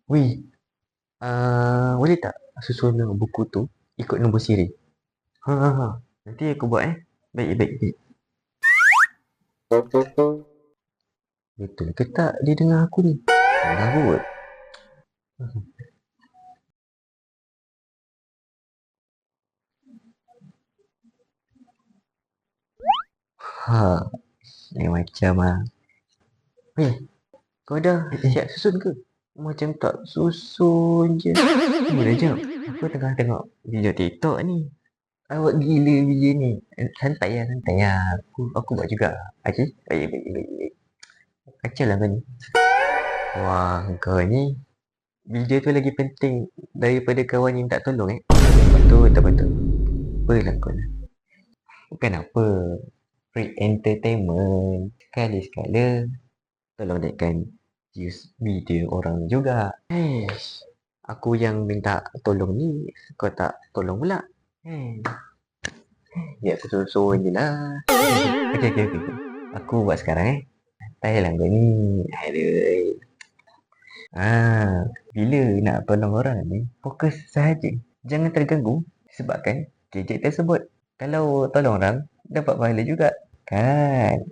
Wih, boleh tak susun buku tu ikut nombor siri? Ha, ha, ha. Nanti aku buat Baik, baik, baik. Betul ke tak dia dengar aku ni? Dengar kot. Ha, ni macam Eh, kau dah siap susun ke? Macam tak susun je. Tunggulah jap. Aku tengah tengok video TikTok ni. Awak gila video ni. Santai lah, santai lah. Aku buat juga. Okey, baik, baik, baik, baik. Kacau lah kau ni. Wah, kau ni video tu lagi penting daripada kawan yang tak tolong Betul, betul, betul. Apalah kau ni. Bukan apa. Free entertainment. Sekali-sekala tolong naikkan views video orang juga. Aku yang minta tolong ni, kau tak tolong pula. Ya, aku susun je lah. Okey, okey, okey. Aku buat sekarang santai lah kau ni. Aduh. Bila nak tolong orang ni, fokus sahaja. Jangan terganggu sebabkan gadget tersebut. Kalau tolong orang, dapat pahala juga. Kan?